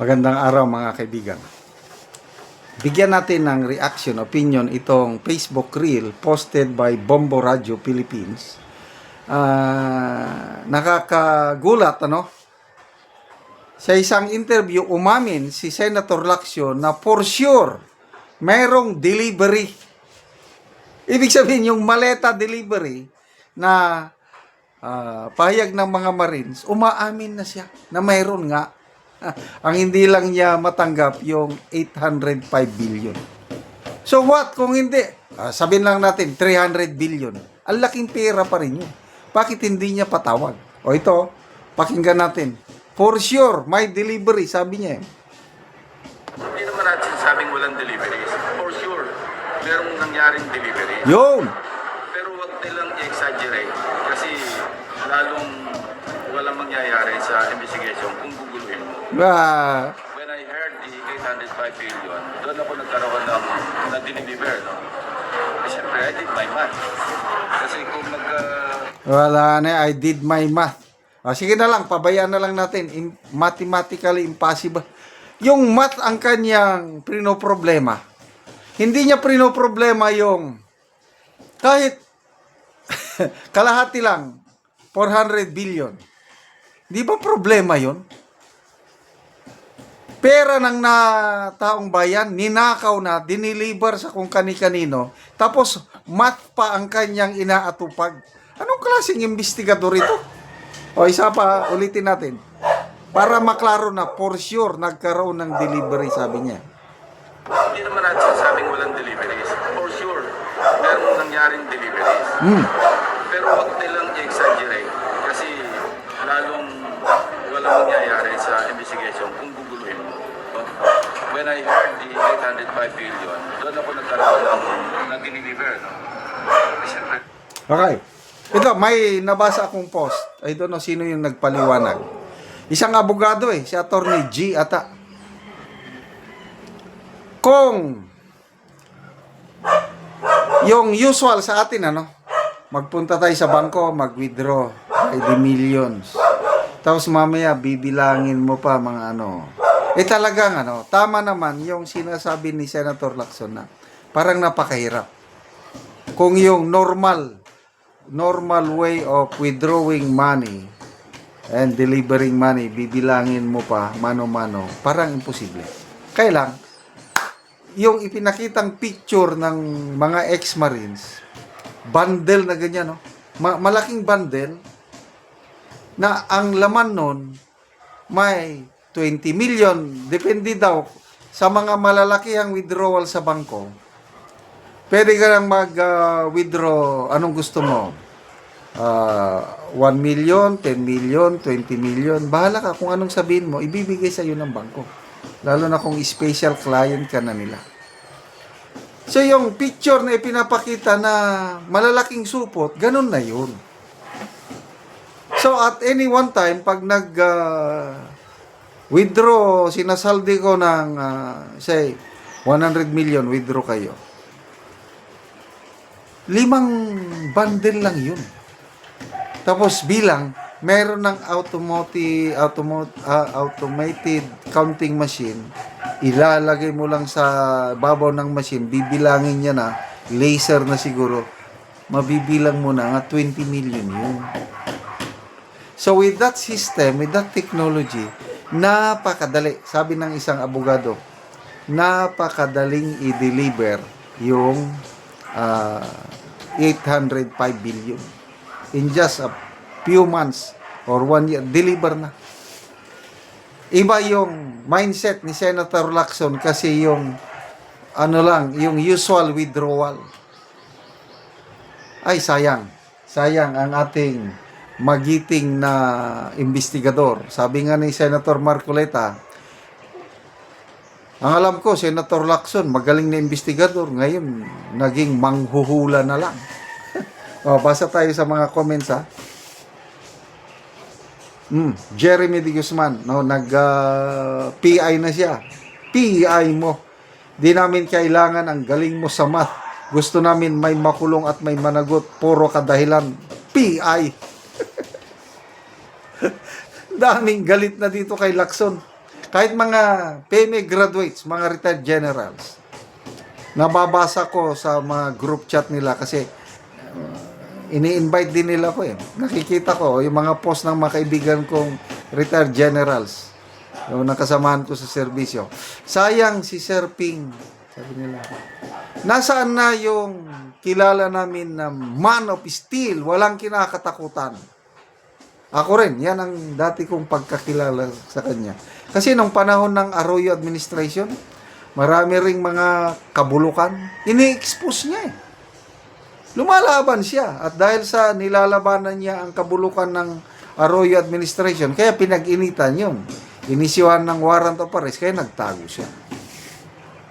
Magandang araw mga kaibigan. Bigyan natin ng reaction, opinion itong Facebook Reel posted by Bombo Radio Philippines. Nakakagulat, ano? Sa isang interview, umamin si Senator Lacson na for sure mayroong delivery. Ibig sabihin, yung maleta delivery na pahayag ng mga Marines, umaamin na siya na mayroon nga. Ang hindi lang niya matanggap yung 805 billion. So what kung hindi? Sabihin lang natin 300 billion. Ang laking pera pa rin yun. Bakit hindi niya patawag? O ito, pakinggan natin. For sure, may delivery, sabi niya. Hindi naman natin sabing walang deliveries. For sure, merong nangyaring delivery. Yun! Pero wag nilang i-exaggerate kasi lalong walang mangyayari sa investigation kung guguluhin mo. When I heard the 805 billion, doon ako nagkaroon ng na-deliver. No? Siyempre, I did my math. Kasi kung Wala na, I did my math. Sige na lang, pabayaan na lang natin. Mathematically impossible. Yung math ang kanyang pinoproblema. Hindi niya pinoproblema yung kahit kalahati lang, 400 billion. Di ba problema yon? Pera ng taong bayan, ninakaw na, diniliver sa kung kani-kanino, tapos math pa ang kanyang inaatupag. Anong klaseng investigador ito? O isa pa, ulitin natin. Para maklaro na, for sure, nagkaroon ng delivery, sabi niya. hindi naman natin sabing walang deliveries. For sure, merong nangyaring deliveries. Pero wag nilang i-exaggerate kasi lalong walang mangyayari sa investigation kung guguluhin mo. No? When I heard the 805 billion, doon ako nagkaroon ng na-deliver. No? Siyempre, Okay. Ito, may nabasa akong post. I don't know sino yung nagpaliwanag. Isang abogado si Attorney G ata. Kung yung usual sa atin, magpunta tayo sa bangko, mag-withdraw by the millions. Tapos mamaya bibilangin mo pa mga talagang tama naman yung sinasabi ni Senator Lacson na parang napakahirap. Kung yung normal way of withdrawing money and delivering money, bibilangin mo pa mano-mano, parang imposible. Kaya lang, yung ipinakitang picture ng mga ex-Marines, bundle na ganyan, malaking bundle, na ang laman nun, may 20 million, depende daw sa mga malalakihang withdrawal sa bangko. Pwede ka lang mag-withdraw, anong gusto mo? 1 million, 10 million, 20 million. Bahala ka kung anong sabihin mo, ibibigay sa iyo ng bangko. Lalo na kung special client ka na nila. So yung picture na ipinapakita na malalaking supot, ganun na yun. So at any one time, pag withdraw, sinasaldi ko ng, say, 100 million, withdraw kayo. 5 bundle lang yun. Tapos bilang, meron ng automated counting machine, ilalagay mo lang sa babaw ng machine, bibilangin niya na, laser na siguro, mabibilang mo na nga 20 million yun. So with that system, with that technology, napakadali. Sabi ng isang abogado, napakadaling i-deliver yung 805 billion. In just a few months or 1 year, deliver na. Iba yung mindset ni Senator Lacson kasi yung yung usual withdrawal. Ay, sayang. Sayang ang ating magiting na investigador. Sabi nga ni Senator Marcoleta, ang alam ko, Senator Lacson, magaling na investigador. Ngayon, naging manghuhula na lang. Basa tayo sa mga comments, ha. Jeremy De Guzman, nag-PI na siya. PI mo. Di namin kailangan ang galing mo sa math. Gusto namin may makulong at may managot. Puro kadahilan. PI. Daming galit na dito kay Lacson. Kahit mga PMA graduates, mga retired generals, nababasa ko sa mga group chat nila kasi ini-invite din nila ko eh. Nakikita ko yung mga post ng mga kaibigan kong retired generals. Yung nakasamahan ko sa serbisyo. Sayang si Sir Ping, sabi nila. Nasaan na yung kilala namin na man of steel, walang kinakatakutan. Ako rin, yan ang dati kong pagkakilala sa kanya. Kasi nung panahon ng Arroyo administration, marami ring mga kabulukan, ini-expose niya eh. Lumalaban siya at dahil sa nilalabanan niya ang kabulukan ng Arroyo administration, kaya pinag-initan yun. Inisyuhan ng warrant of arrest, kaya nagtago siya.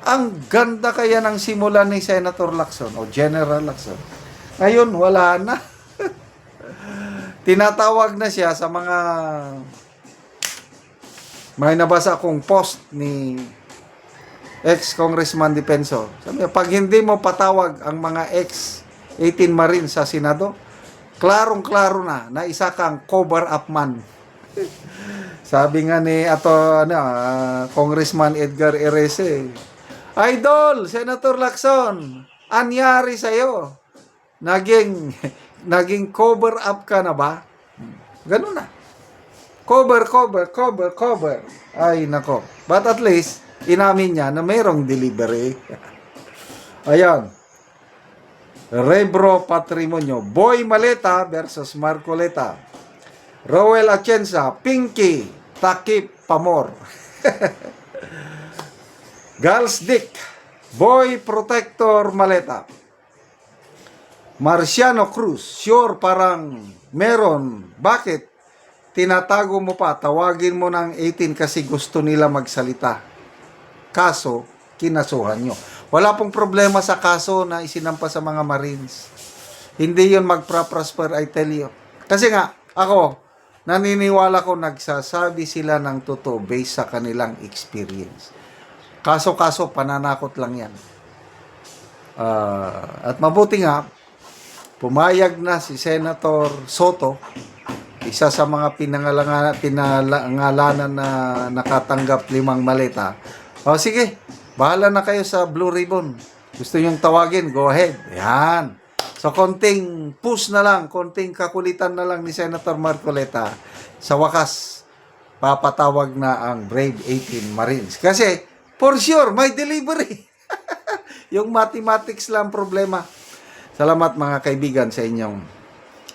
Ang ganda kaya ng simula ni Senator Lacson o General Lacson. Ngayon, wala na. Tinatawag na siya sa mga may nabasa akong post ni ex-Congressman Defensor. Sabi niya, pag hindi mo patawag ang mga ex-18 Marines sa Senado, klarong-klaro na isa kang cover-up man. Sabi nga ni Congressman Edgar Erese, Idol, Senator Lacson, anyari sa'yo? Naging cover-up ka na ba? Ganun na. Cover. Ay, nako. But at least, inamin niya na mayroong delivery. Ayan. Rebro Patrimonio. Boy Maleta versus Marcoleta. Rowel Atienza. Pinky. Takip Pamor. Gals Dick. Boy Protector Maleta. Marciano Cruz. Sure, parang meron. Bakit? Tinatago mo pa, tawagin mo ng 18 kasi gusto nila magsalita. Kaso, kinasuhan nyo. Wala pong problema sa kaso na isinampa sa mga Marines. Hindi yun magpa-prosper, I tell you. Kasi nga, ako, naniniwala ko nagsasabi sila ng totoo based sa kanilang experience. Kaso-kaso, pananakot lang yan. At mabuti nga, pumayag na si Senator Soto, isa sa mga pinangalanan na nakatanggap 5 maleta. O sige, bahala na kayo sa Blue Ribbon. Gusto nyong tawagin, go ahead. Yan. So, konting push na lang, konting kakulitan na lang ni Senator Marcoleta. Sa wakas, papatawag na ang Brave 18 Marines. Kasi, for sure, may delivery. Yung mathematics lang problema. Salamat mga kaibigan sa inyong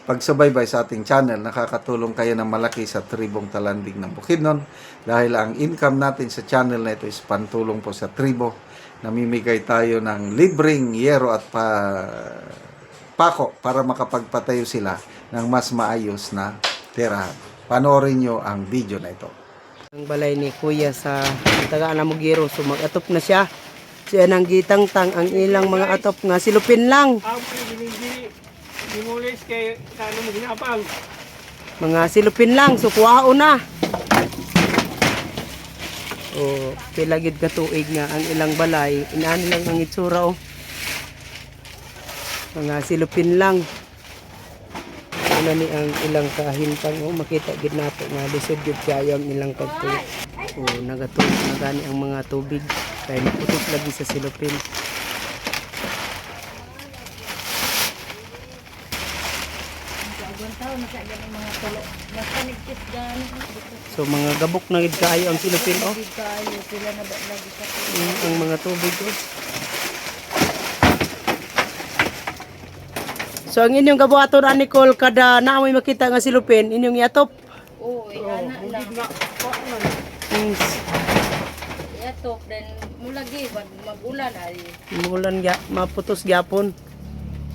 pagsubaybay sa ating channel. Nakakatulong kayo ng malaki sa tribong Talanding ng Bukidnon dahil ang income natin sa channel na ito is pantulong po sa tribo. Namimigay tayo ng libreng yero at pako para makapagpatayo sila ng mas maayos na tirahan. Panoorin nyo ang video na ito. Ang balay ni Kuya sa tagaan na Mugiro, so mag-atop na siya. Siya nang gitangtang ang ilang mga atop nga silupin lang. Dimulis kay kano mo ginapang. Mga silupin lang, so kuwao na. O, pilagid ka tuig nga ang ilang balay. Inaan lang ang itsura o. Mga silupin lang. Ano ni ang ilang kahintang o. Makita gid nato nga lisod yun kaya ang ilang pagtuig. O, nagatulog na gani ang mga tubig. Kaya naputok lagi sa silupin. So mga gabok na gid kaayo ang silupin oh. Ang mga tubig oh. So ang inyong gabuhaton ra Nicole kada naamoy makita nga silupin inyong iatop. Oo, ana lang. Iatop then mulagi magulan ay. Mulan ga maputos gyapon.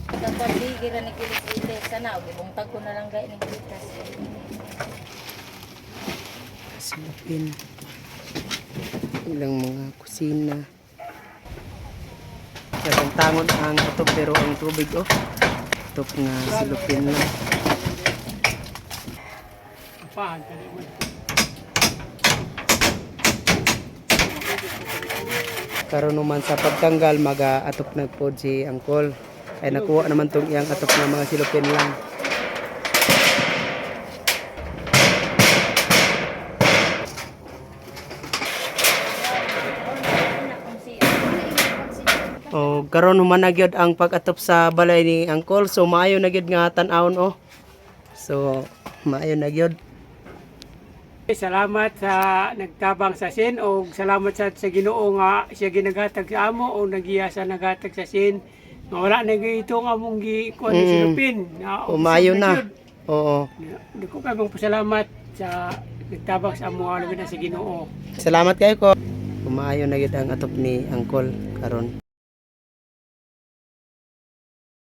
Dapat ligira ni kilit sana og buntag ko na lang gay ni kitas. Silupin. Ilang mga kusina. Sabang tangon ang atop pero ang tubig oh. Atop nga silupin lang. Apahan ka naman. Karon naman sa pagtanggal maga-atop nagpod si Angkol. Ay nakuha naman tong iyang atop na mga silupin lang. O karon human na gyud ang pag-atop sa balay ni Uncle. So maayo na gyud nga tan-awon oh. So maayo na gyud. Salamat sa nagtabang sa sin o salamat sa Ginoo nga siya ginagatag sa amo o nagiya sa nagatag sa sin. Nga wala na ito nga mong gikuha ni silupin. Umayo na. Oo. Hindi ko kayo pasalamat sa nagtabang sa amo na sa Ginoo. Salamat kayo ko. Umaayo na gyud ang atop ni Uncle karon.